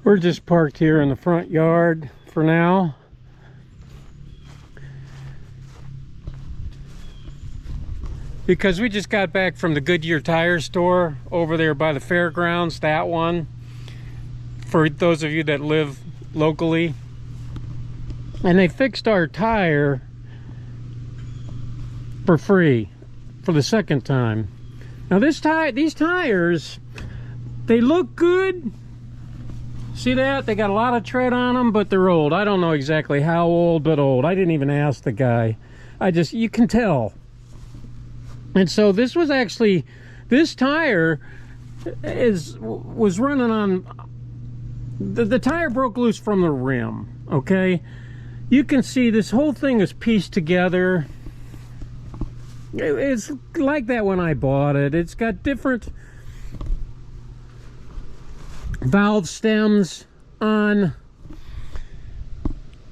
We're just parked here in the front yard for now. Because we just got back from the Goodyear tire store over there by the fairgrounds, that one. For those of you that live locally. And they fixed our tire for free for the second time. Now these tires, they look good. See that? They got a lot of tread on them, but they're old. I don't know exactly how old, but old. I didn't even ask the guy. You can tell. And so this was actually, this tire was running on, the tire broke loose from the rim, okay? You can see this whole thing is pieced together. It's like that when I bought it. It's got different valve stems on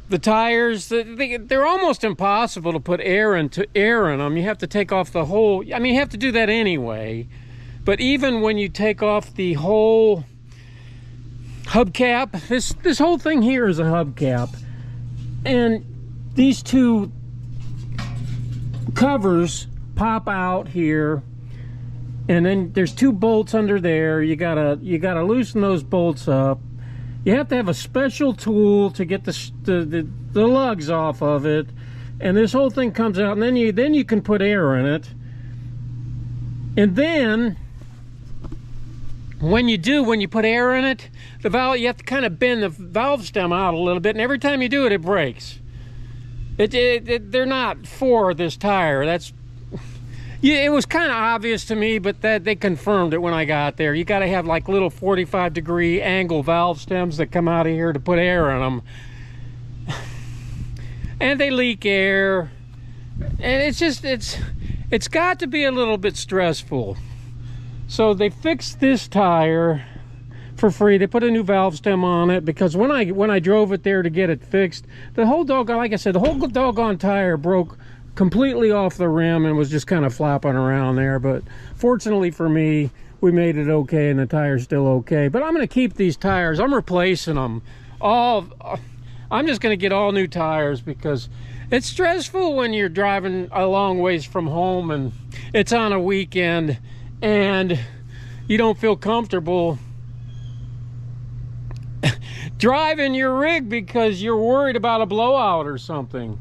the tires. They're almost impossible to put air in them. You have to take off the whole, I mean, you have to do that anyway. But even when you take off the whole hubcap, this whole thing here is a hubcap. And these two covers pop out here. And then there's two bolts under there. You gotta loosen those bolts up. You have to have a special tool to get the lugs off of it, and this whole thing comes out, and then you can put air in it. And then when you put air in it, the valve, you have to kind of bend the valve stem out a little bit, and every time you do it, it breaks. They're not for this tire. Yeah, it was kind of obvious to me, but that they confirmed it when I got there. You got to have like little 45-degree angle valve stems that come out of here to put air in them. And they leak air. And it's got to be a little bit stressful. So they fixed this tire for free. They put a new valve stem on it because when I drove it there to get it fixed, the whole doggone, like I said, the whole doggone tire broke completely off the rim and was just kind of flopping around there. But fortunately for me, we made it okay and the tire's still okay. But I'm going to keep these tires. I'm replacing them all. I'm just going to get all new tires because it's stressful when you're driving a long ways from home and it's on a weekend and you don't feel comfortable driving your rig because you're worried about a blowout or something.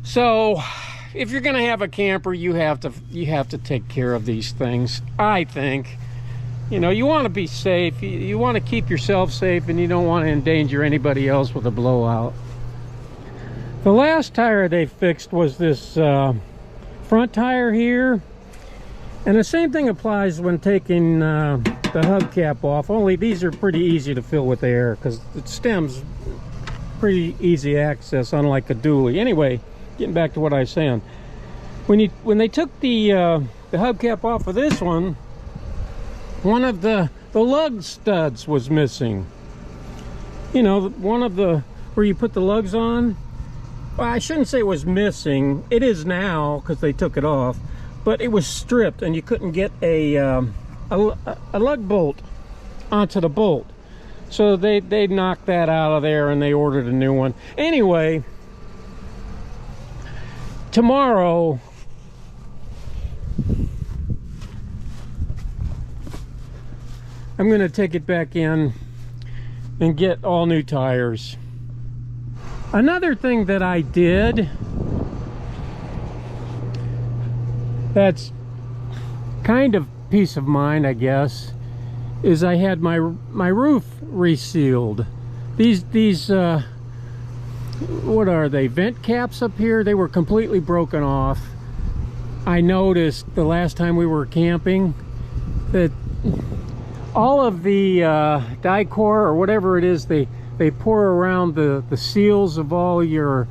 So if you're going to have a camper, you have to take care of these things, I think. You know, you want to be safe. You want to keep yourself safe, and you don't want to endanger anybody else with a blowout. The last tire they fixed was this front tire here. And the same thing applies when taking the hubcap off, only these are pretty easy to fill with air because the stem's pretty easy access, unlike a dually. Anyway, getting back to what I was saying, when they took the hubcap off of this one of the lug studs was missing. You know, one of the where you put the lugs on. Well, I shouldn't say it was missing. It is now because they took it off, but it was stripped and you couldn't get a lug bolt onto the bolt. So they knocked that out of there and they ordered a new one. Anyway, tomorrow I'm going to take it back in and get all new tires. Another thing that I did that's kind of peace of mind, I guess, is I had my roof resealed. These what are they, vent caps up here? They were completely broken off. I noticed the last time we were camping that all of the Dicor or whatever it is they pour around the seals of all your,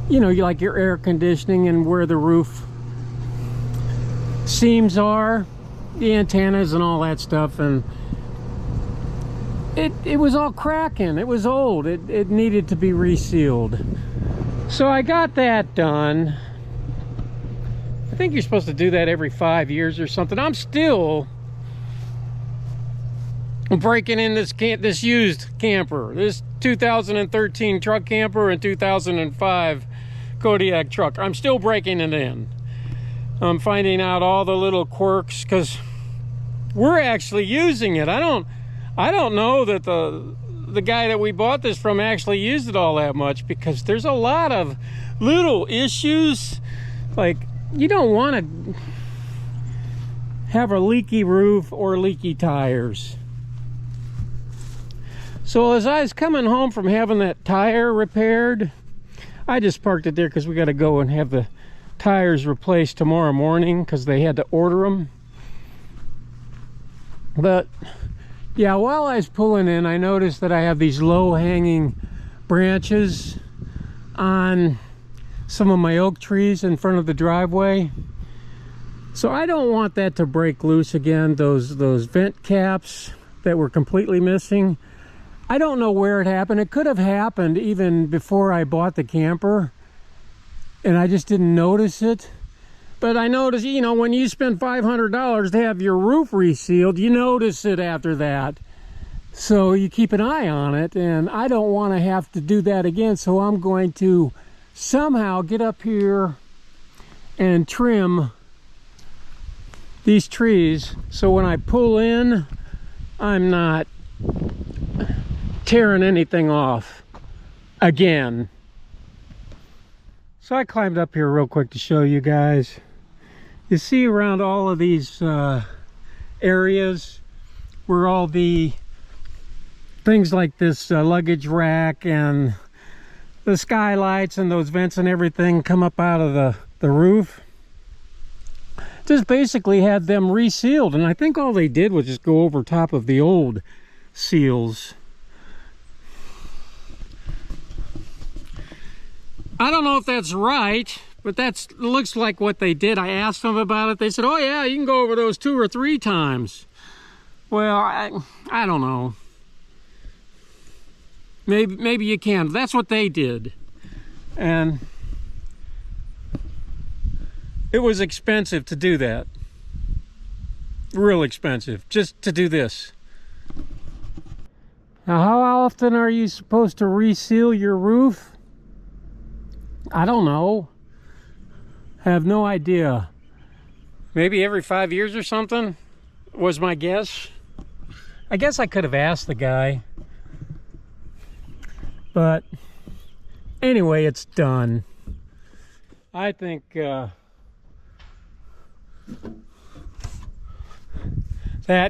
you know, like your air conditioning and where the roof seams are, the antennas and all that stuff, and it was all cracking. It was old. It needed to be resealed. So I got that done. I think you're supposed to do that every 5 years or something. I'm still I'm breaking in this used camper, this 2013 truck camper and 2005 Kodiak truck. I'm still breaking it in. I'm finding out all the little quirks because we're actually using it. I don't know that the guy that we bought this from actually used it all that much, because there's a lot of little issues. Like, you don't want to have a leaky roof or leaky tires. So as I was coming home from having that tire repaired, I just parked it there because we got to go and have the tires replaced tomorrow morning because they had to order them. But yeah, while I was pulling in, I noticed that I have these low-hanging branches on some of my oak trees in front of the driveway. So I don't want that to break loose again. Those vent caps that were completely missing, I don't know where it happened. It could have happened even before I bought the camper, and I just didn't notice it. But I noticed, you know, when you spend $500 to have your roof resealed, you notice it after that. So you keep an eye on it, and I don't want to have to do that again. So I'm going to somehow get up here and trim these trees so when I pull in, I'm not tearing anything off again. So I climbed up here real quick to show you guys. You see around all of these areas where all the things like this luggage rack and the skylights and those vents and everything come up out of the roof. Just basically had them resealed, and I think all they did was just go over top of the old seals. I don't know if that's right, but that looks like what they did. I asked them about it. They said, oh yeah, you can go over those 2 or 3 times. Well, I don't know. Maybe you can. That's what they did. And it was expensive to do that. Real expensive, just to do this. Now, how often are you supposed to reseal your roof? I don't know. Have no idea. Maybe every 5 years or something was my guess. I guess I could have asked the guy. But anyway, it's done. I think that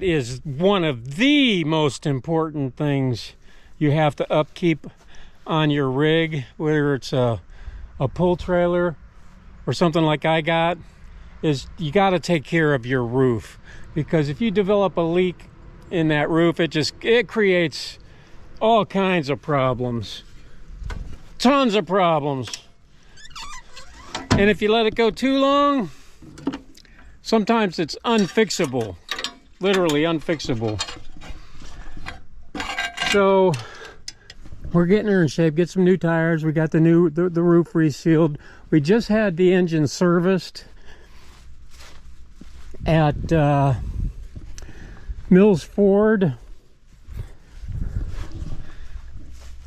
is one of the most important things you have to upkeep on your rig, whether it's a pull trailer or something like I got, is you got to take care of your roof, because if you develop a leak in that roof, it creates all kinds of problems, tons of problems. And if you let it go too long, sometimes it's unfixable, literally unfixable. So we're getting her in shape, get some new tires. We got the roof resealed. We just had the engine serviced at Mills Ford,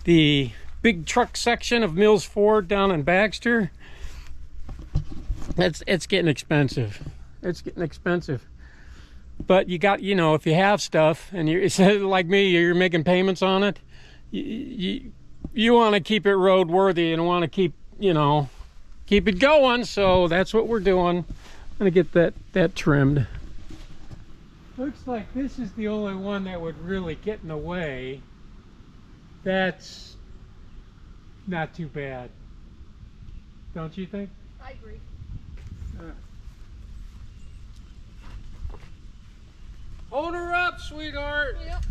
the big truck section of Mills Ford down in Baxter. It's getting expensive. It's getting expensive. But you got, you know, if you have stuff and you're like me, you're making payments on it, you want to keep it roadworthy and want to keep, you know, keep it going. So that's what we're doing. I'm gonna get that trimmed. Looks like this is the only one that would really get in the way. That's not too bad, don't you think? I agree. Hold her up, sweetheart. Yep.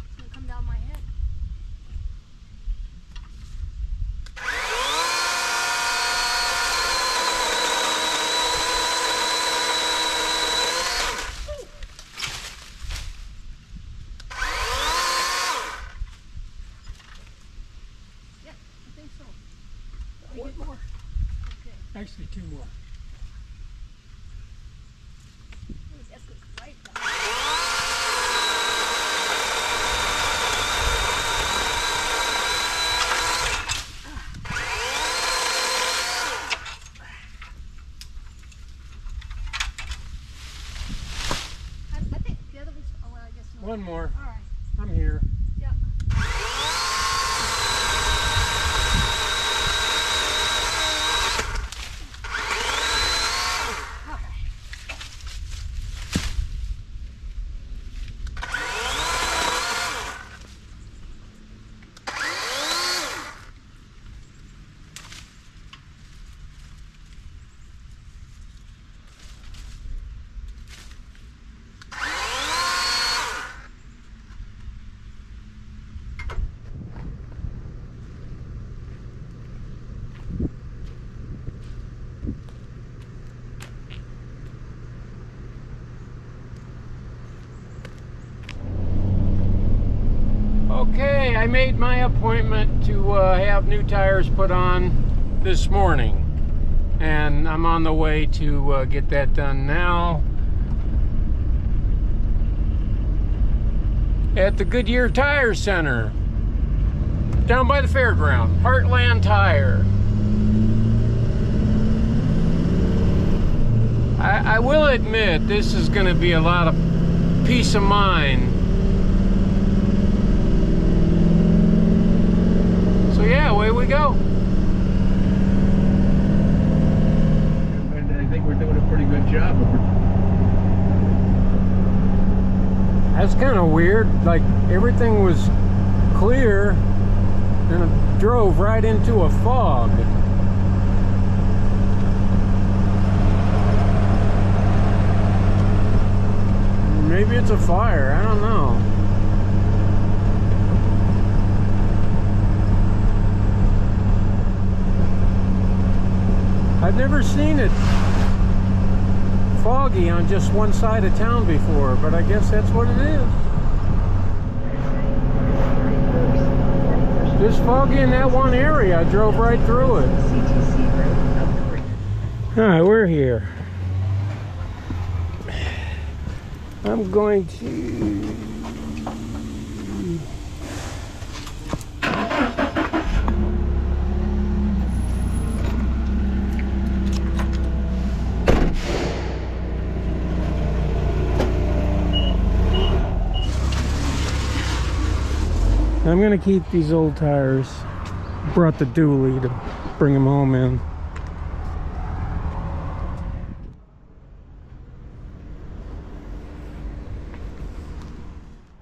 It's gonna come down my head. Yeah, I think so. Let me get more. Okay. Actually, 2 more. One more. All right. I'm here. Yeah. Okay, I made my appointment to have new tires put on this morning, and I'm on the way to get that done now at the Goodyear Tire Center down by the fairground, Heartland Tire. I will admit this is going to be a lot of peace of mind. So yeah, away we go. I think we're doing a pretty good job. That's kind of weird. Like everything was clear, and it drove right into a fog. Maybe it's a fire. I don't know. I've never seen it foggy on just one side of town before, but I guess that's what it is. Just foggy in that one area. I drove right through it. Alright, we're here. I'm going to... I'm gonna keep these old tires. Brought the dually to bring them home in.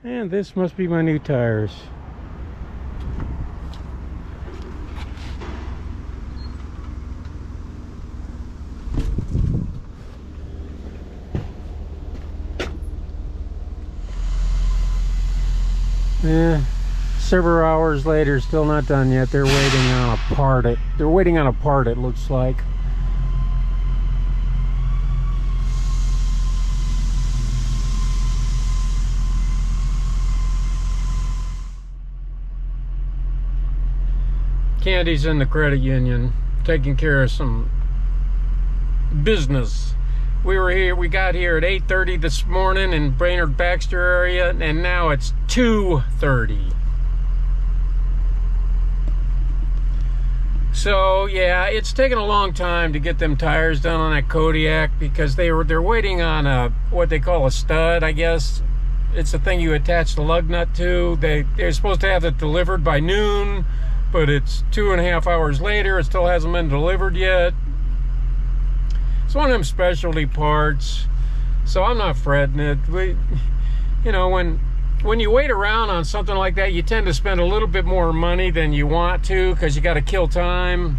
And this must be my new tires. Yeah. Several hours later, still not done yet. They're waiting on a part. They're waiting on a part, it looks like. Candy's in the credit union, taking care of some business. We got here at 8:30 this morning in Brainerd Baxter area, and now it's 2:30. So yeah, it's taken a long time to get them tires done on that Kodiak because they're waiting on a what they call a stud, I guess. It's a thing you attach the lug nut to. They're supposed to have it delivered by noon, but it's 2.5 hours later. It still hasn't been delivered yet. It's one of them specialty parts, so I'm not fretting it. You know, when you wait around on something like that, you tend to spend a little bit more money than you want to because you got to kill time.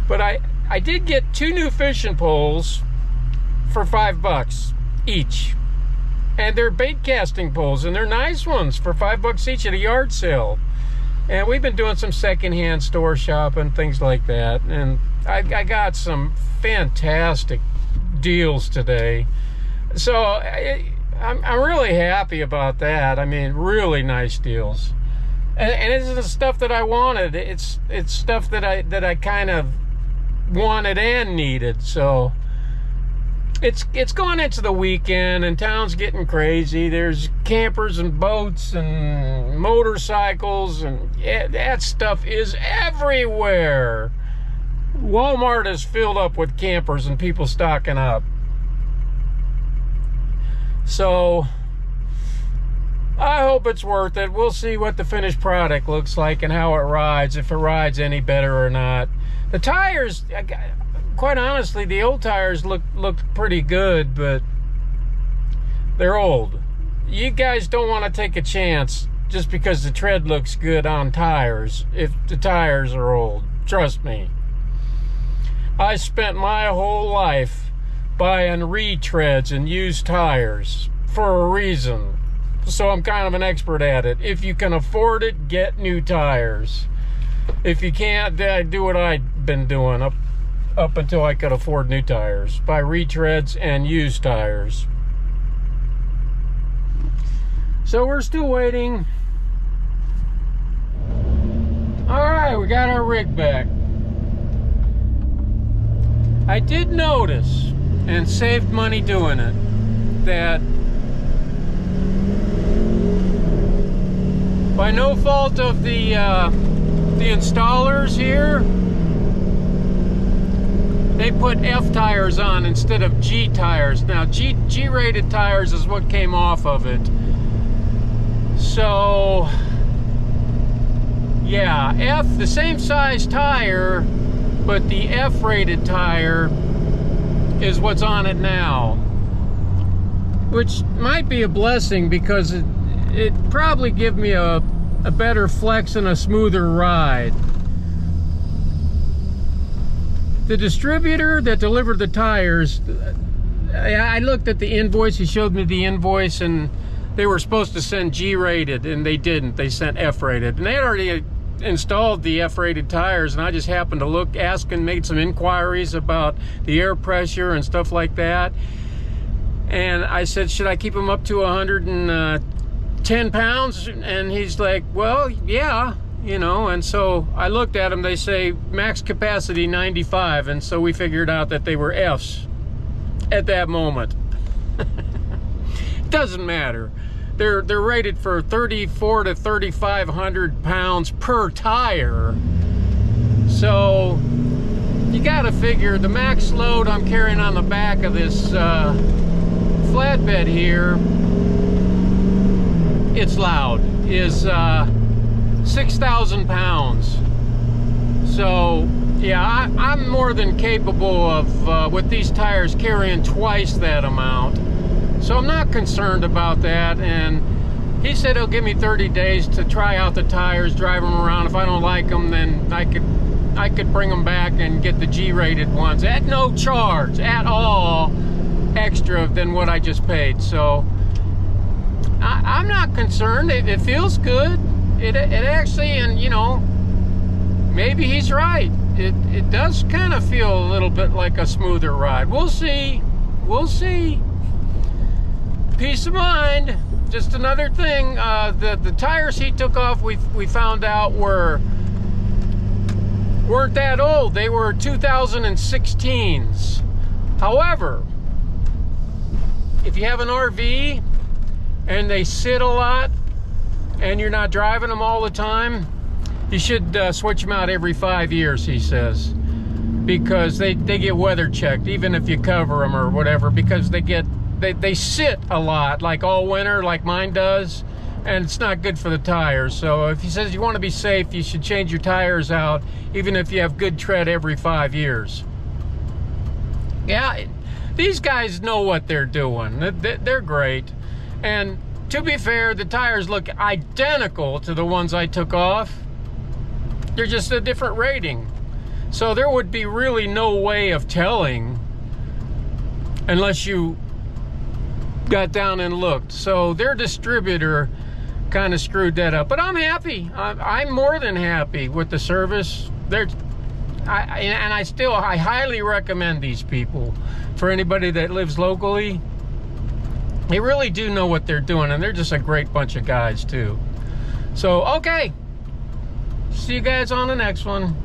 But I did get 2 new fishing poles for $5 each, and they're bait casting poles, and they're nice ones for $5 each at a yard sale. And we've been doing some secondhand store shopping, things like that, and I got some fantastic deals today. So I'm really happy about that. I mean, really nice deals, and it's the stuff that I wanted. It's stuff that I kind of wanted and needed. So it's going into the weekend, and town's getting crazy. There's campers and boats and motorcycles, and yeah, that stuff is everywhere. Walmart is filled up with campers and people stocking up. So I hope it's worth it. We'll see what the finished product looks like and how it rides, if it rides any better or not. The tires, quite honestly, the old tires look pretty good, but they're old. You guys don't want to take a chance just because the tread looks good on tires if the tires are old. Trust me. I spent my whole life buying retreads and used tires for a reason. So I'm kind of an expert at it. If you can afford it, get new tires. If you can't, do what I've been doing up until I could afford new tires. Buy retreads and used tires. So we're still waiting. All right, we got our rig back. I did notice, and saved money doing it, that by no fault of the installers here, they put F tires on instead of G tires. Now, G-rated tires is what came off of it. So, yeah, F, the same size tire, but the F-rated tire is what's on it now, which might be a blessing because it probably give me a better flex and a smoother ride. The distributor that delivered the tires, I looked at the invoice, he showed me the invoice, and they were supposed to send G-rated, and they didn't. They sent F-rated, and they had already installed the F-rated tires, and I just happened to look, ask, and made some inquiries about the air pressure and stuff like that. And I said, should I keep them up to 110 pounds? And he's like, well, yeah, you know. And so I looked at them. They say max capacity 95, and so we figured out that they were Fs at that moment. Doesn't matter. They're rated for 3,400 to 3,500 pounds per tire. So you got to figure the max load I'm carrying on the back of this flatbed here, it's loud, is 6,000 pounds. So yeah, I'm more than capable of, with these tires, carrying twice that amount. So I'm not concerned about that, and he said he'll give me 30 days to try out the tires, drive them around. If I don't like them, then I could bring them back and get the G-rated ones at no charge at all extra than what I just paid. So I'm not concerned. It feels good. It actually, and you know, maybe he's right. It does kind of feel a little bit like a smoother ride. We'll see. We'll see. Peace of mind. Just another thing, the tires he took off, we found out weren't that old. They were 2016s. However, if you have an RV and they sit a lot and you're not driving them all the time, you should switch them out every 5 years, he says, because they get weather checked, even if you cover them or whatever, because they sit a lot, like all winter, like mine does, and it's not good for the tires. So if he says you want to be safe, you should change your tires out, even if you have good tread, every 5 years. Yeah, these guys know what they're doing. They're great. And to be fair, the tires look identical to the ones I took off. They're just a different rating. So there would be really no way of telling unless you got down and looked. So their distributor kind of screwed that up, but I'm happy. I'm more than happy with the service. I highly recommend these people for anybody that lives locally. They really do know what they're doing, and they're just a great bunch of guys too. So okay, see you guys on the next one.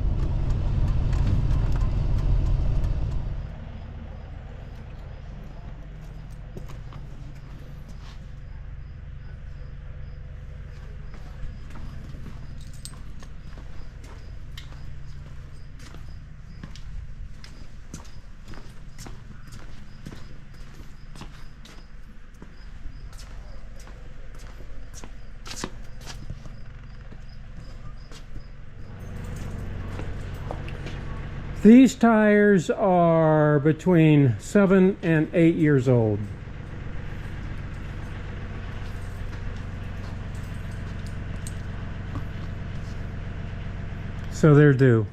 These tires are between 7 and 8 years old. So they're due.